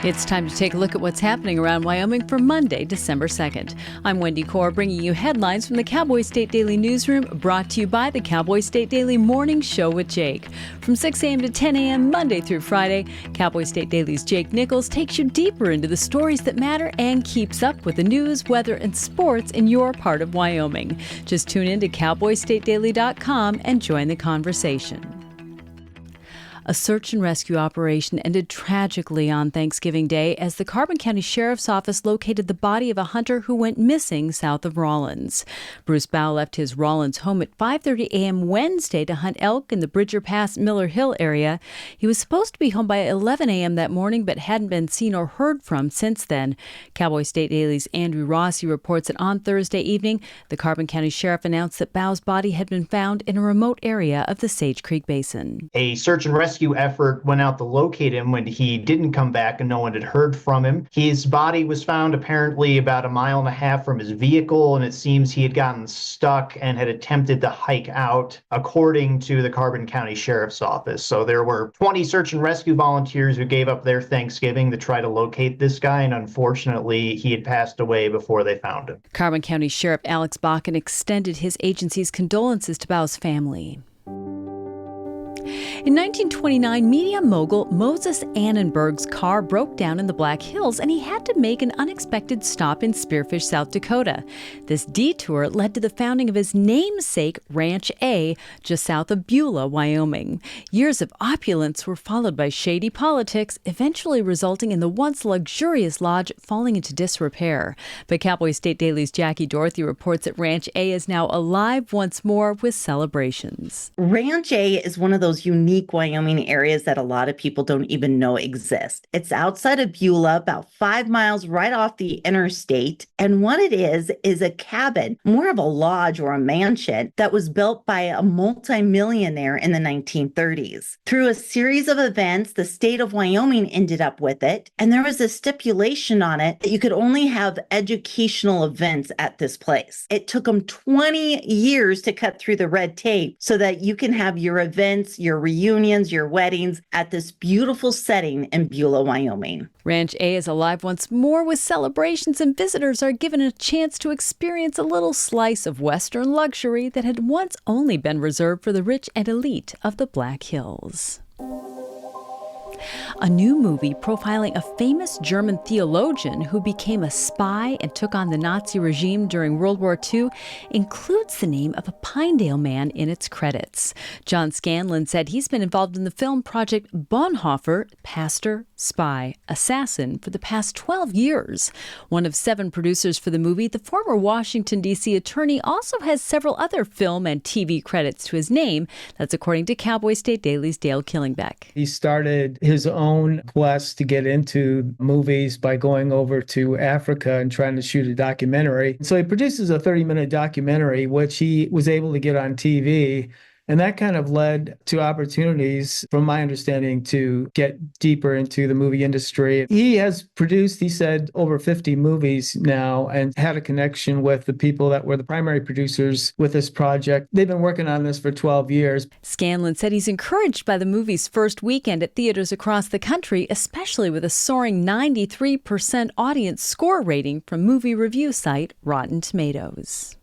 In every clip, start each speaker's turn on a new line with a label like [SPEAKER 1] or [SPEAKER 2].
[SPEAKER 1] It's time to take a look at what's happening around Wyoming for Monday, December 2nd. I'm Wendy Corr, bringing you headlines from the Cowboy State Daily newsroom, brought to you by the Cowboy State Daily Morning Show with Jake. From 6 a.m. to 10 a.m. Monday through Friday, Cowboy State Daily's Jake Nichols takes you deeper into the stories that matter and keeps up with the news, weather, and sports in your part of Wyoming. Just tune in to cowboystatedaily.com and join the conversation. A search and rescue operation ended tragically on Thanksgiving Day as the Carbon County Sheriff's Office located the body of a hunter who went missing south of Rawlins. Bruce Bow left his Rawlins home at 5:30 a.m. Wednesday to hunt elk in the Bridger Pass Miller Hill area. He was supposed to be home by 11 a.m. that morning, but hadn't been seen or heard from since then. Cowboy State Daily's Andrew Rossi reports that on Thursday evening, the Carbon County Sheriff announced that Bow's body had been found in a remote area of the Sage Creek Basin.
[SPEAKER 2] A search and rescue effort went out to locate him when he didn't come back and no one had heard from him. His body was found apparently about 1.5 miles from his vehicle, and it seems he had gotten stuck and had attempted to hike out, according to the Carbon County Sheriff's Office. So there were 20 search and rescue volunteers who gave up their Thanksgiving to try to locate this guy, and unfortunately, he had passed away before they found him.
[SPEAKER 1] Carbon County Sheriff Alex Bakken extended his agency's condolences to Bow's family. In 1929, media mogul Moses Annenberg's car broke down in the Black Hills, and he had to make an unexpected stop in Spearfish, South Dakota. This detour led to the founding of his namesake Ranch A, just south of Beulah, Wyoming. Years of opulence were followed by shady politics, eventually resulting in the once luxurious lodge falling into disrepair. But Cowboy State Daily's Jackie Dorothy reports that Ranch A is now alive once more with celebrations.
[SPEAKER 3] Ranch A is one of those unique Wyoming areas that a lot of people don't even know exist. It's outside of Beulah, about 5 miles right off the interstate. And what it is a cabin, more of a lodge or a mansion that was built by a multimillionaire in the 1930s. Through a series of events, the state of Wyoming ended up with it. And there was a stipulation on it that you could only have educational events at this place. It took them 20 years to cut through the red tape so that you can have your events, your reunions, your weddings at this beautiful setting in Beulah, Wyoming.
[SPEAKER 1] Ranch A is alive once more with celebrations, and visitors are given a chance to experience a little slice of Western luxury that had once only been reserved for the rich and elite of the Black Hills. A new movie profiling a famous German theologian who became a spy and took on the Nazi regime during World War II includes the name of a Pinedale man in its credits. John Scanlon said he's been involved in the film project Bonhoeffer, Pastor, Spy, Assassin for the past 12 years. One of 7 producers for the movie, the former Washington, D.C. attorney also has several other film and TV credits to his name. That's according to Cowboy State Daily's Dale Killingbeck.
[SPEAKER 4] He started his own quest to get into movies by going over to Africa and trying to shoot a documentary. So he produces a 30-minute documentary, which he was able to get on TV. And that kind of led to opportunities, from my understanding, to get deeper into the movie industry. He has produced, he said, over 50 movies now and had a connection with the people that were the primary producers with this project. They've been working on this for 12 years.
[SPEAKER 1] Scanlon said he's encouraged by the movie's first weekend at theaters across the country, especially with a soaring 93% audience score rating from movie review site Rotten Tomatoes.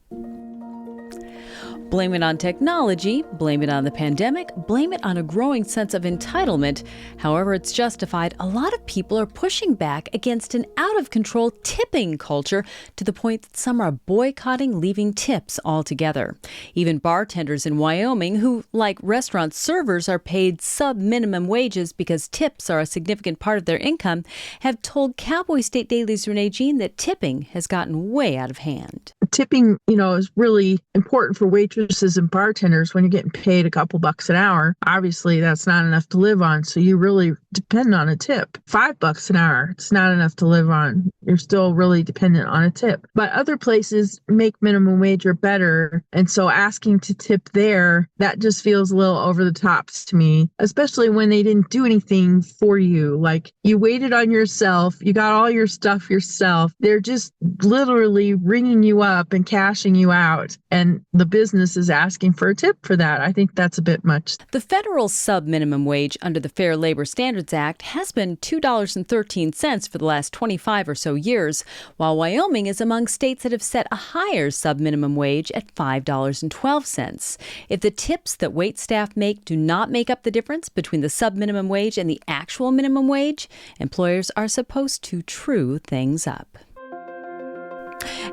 [SPEAKER 1] Blame it on technology, blame it on the pandemic, blame it on a growing sense of entitlement. However it's justified, a lot of people are pushing back against an out-of-control tipping culture to the point that some are boycotting leaving tips altogether. Even bartenders in Wyoming, who, like restaurant servers, are paid sub-minimum wages because tips are a significant part of their income, have told Cowboy State Daily's Renee Jean that tipping has gotten way out of hand.
[SPEAKER 5] Tipping, is really important for waitresses and bartenders when you're getting paid a couple bucks an hour. Obviously, that's not enough to live on, so you really depend on a tip. $5 an hour, it's not enough to live on. You're still really dependent on a tip. But other places make minimum wage or better, and so asking to tip there, that just feels a little over the top to me, especially when they didn't do anything for you. Like, you waited on yourself, you got all your stuff yourself. They're just literally ringing you up and cashing you out. And the business business is asking for a tip for that. I think that's a bit much.
[SPEAKER 1] The federal sub-minimum wage under the Fair Labor Standards Act has been $2.13 for the last 25 or so years, while Wyoming is among states that have set a higher sub-minimum wage at $5.12. If the tips that wait staff make do not make up the difference between the sub-minimum wage and the actual minimum wage, employers are supposed to true things up.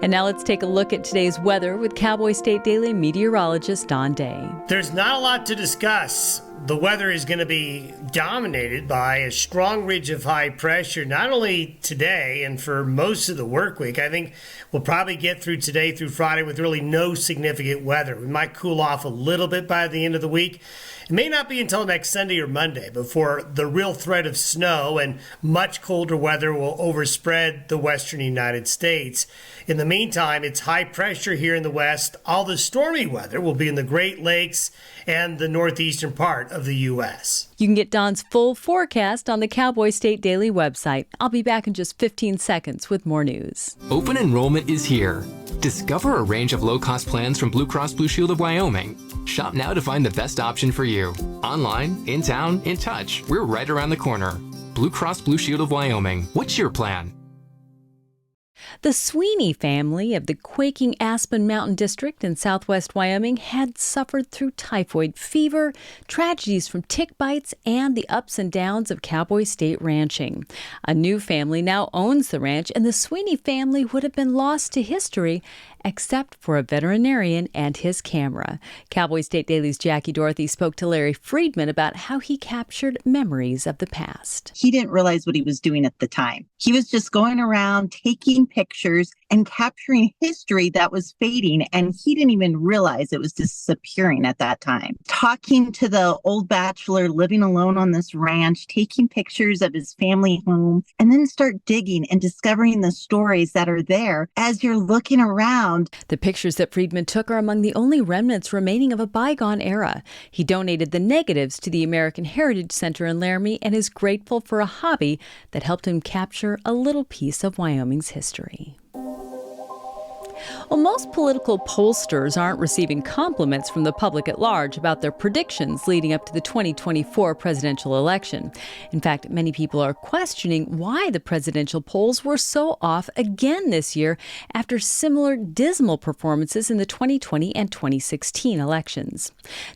[SPEAKER 1] And now let's take a look at today's weather with Cowboy State Daily meteorologist Don Day.
[SPEAKER 6] There's not a lot to discuss. The weather is going to be dominated by a strong ridge of high pressure, not only today and for most of the work week. I think we'll probably get through today through Friday with really no significant weather. We might cool off a little bit by the end of the week. It may not be until next Sunday or Monday before the real threat of snow and much colder weather will overspread the western United States. In the meantime, it's high pressure here in the west. All the stormy weather will be in the Great Lakes and the northeastern part of the U.S.
[SPEAKER 1] You can get Don's full forecast on the Cowboy State Daily website. I'll be back in just 15 seconds with more news.
[SPEAKER 7] Open enrollment is here. Discover a range of low-cost plans from Blue Cross Blue Shield of Wyoming. Shop now to find the best option for you. Online, in town, in touch. We're right around the corner. Blue Cross Blue Shield of Wyoming. What's your plan?
[SPEAKER 1] The Sweeney family of the quaking Aspen Mountain District in southwest Wyoming had suffered through typhoid fever, tragedies from tick bites, and the ups and downs of Cowboy State ranching. A new family now owns the ranch, and the Sweeney family would have been lost to history except for a veterinarian and his camera. Cowboy State Daily's Jackie Dorothy spoke to Larry Friedman about how he captured memories of the past.
[SPEAKER 3] He didn't realize what he was doing at the time. He was just going around taking pictures and capturing history that was fading, and he didn't even realize it was disappearing at that time. Talking to the old bachelor living alone on this ranch, taking pictures of his family home, and then start digging and discovering the stories that are there as you're looking around.
[SPEAKER 1] The pictures that Friedman took are among the only remnants remaining of a bygone era. He donated the negatives to the American Heritage Center in Laramie and is grateful for a hobby that helped him capture a little piece of Wyoming's history. Well, most political pollsters aren't receiving compliments from the public at large about their predictions leading up to the 2024 presidential election. In fact, many people are questioning why the presidential polls were so off again this year after similar dismal performances in the 2020 and 2016 elections.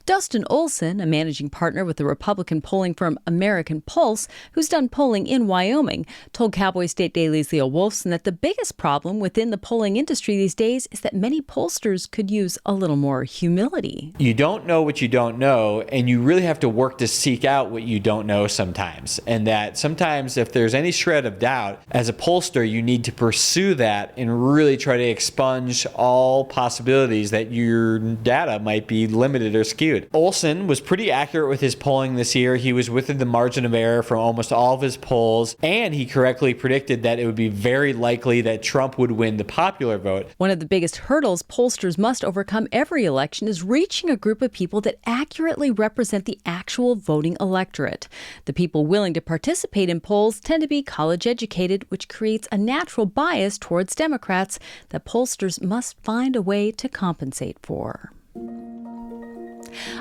[SPEAKER 1] Dustin Olson, a managing partner with the Republican polling firm American Pulse, who's done polling in Wyoming, told Cowboy State Daily's Leo Wolfson that the biggest problem within the polling industry these days is that many pollsters could use a little more humility.
[SPEAKER 8] You don't know what you don't know, and you really have to work to seek out what you don't know sometimes. And that sometimes if there's any shred of doubt, as a pollster, you need to pursue that and really try to expunge all possibilities that your data might be limited or skewed. Olson was pretty accurate with his polling this year. He was within the margin of error from almost all of his polls, and he correctly predicted that it would be very likely that Trump would win the popular vote.
[SPEAKER 1] One of the biggest hurdles pollsters must overcome every election is reaching a group of people that accurately represent the actual voting electorate. The people willing to participate in polls tend to be college educated, which creates a natural bias towards Democrats that pollsters must find a way to compensate for.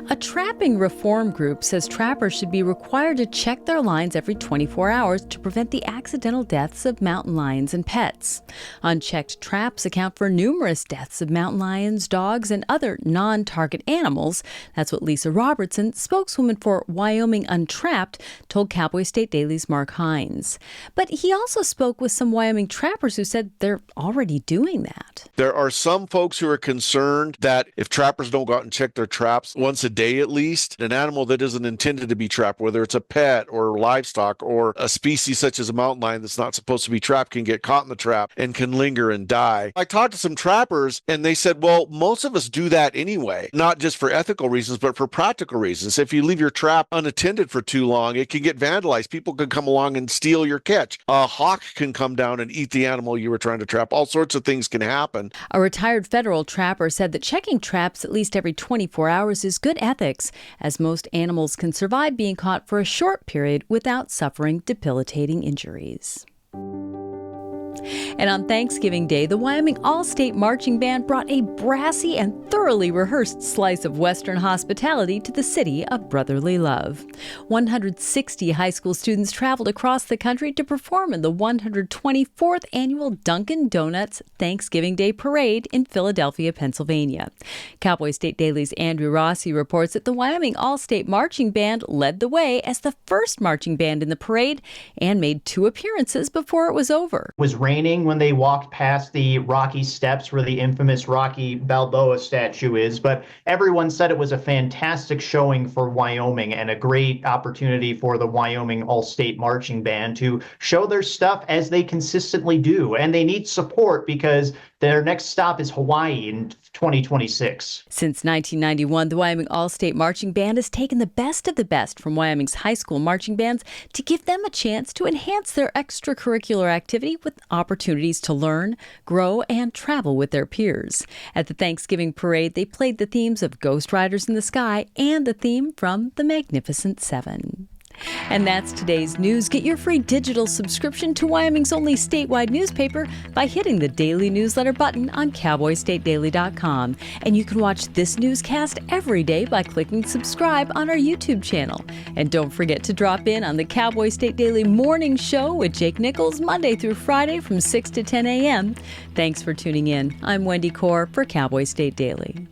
[SPEAKER 1] A trapping reform group says trappers should be required to check their lines every 24 hours to prevent the accidental deaths of mountain lions and pets. Unchecked traps account for numerous deaths of mountain lions, dogs, and other non-target animals. That's what Lisa Robertson, spokeswoman for Wyoming Untrapped, told Cowboy State Daily's Mark Hines. But he also spoke with some Wyoming trappers who said they're already doing that.
[SPEAKER 9] There are some folks who are concerned that if trappers don't go out and check their traps once a day at least, an animal that isn't intended to be trapped, whether it's a pet or livestock or a species such as a mountain lion that's not supposed to be trapped, can get caught in the trap and can linger and die. I talked to some trappers and they said, well, most of us do that anyway, not just for ethical reasons, but for practical reasons. If you leave your trap unattended for too long, it can get vandalized. People can come along and steal your catch. A hawk can come down and eat the animal you were trying to trap. All sorts of things can happen.
[SPEAKER 1] A retired federal trapper said that checking traps at least every 24 hours is good ethics, as most animals can survive being caught for a short period without suffering debilitating injuries. And on Thanksgiving Day, the Wyoming All-State Marching Band brought a brassy and thoroughly rehearsed slice of Western hospitality to the city of brotherly love. 160 high school students traveled across the country to perform in the 124th annual Dunkin' Donuts Thanksgiving Day Parade in Philadelphia, Pennsylvania. Cowboy State Daily's Andrew Rossi reports that the Wyoming All-State Marching Band led the way as the first marching band in the parade and made 2 appearances before it was over.
[SPEAKER 2] It was raining when they walked past the Rocky Steps where the infamous Rocky Balboa statue is, but everyone said it was a fantastic showing for Wyoming and a great opportunity for the Wyoming All-State Marching Band to show their stuff as they consistently do. And they need support because their next stop is Hawaii in 2026.
[SPEAKER 1] Since 1991, the Wyoming All-State Marching Band has taken the best of the best from Wyoming's high school marching bands to give them a chance to enhance their extracurricular activity with opportunities to learn, grow, and travel with their peers. At the Thanksgiving parade, they played the themes of Ghost Riders in the Sky and the theme from The Magnificent Seven. And that's today's news. Get your free digital subscription to Wyoming's only statewide newspaper by hitting the daily newsletter button on cowboystatedaily.com. And you can watch this newscast every day by clicking subscribe on our YouTube channel. And don't forget to drop in on the Cowboy State Daily Morning Show with Jake Nichols Monday through Friday from 6 to 10 a.m. Thanks for tuning in. I'm Wendy Corr for Cowboy State Daily.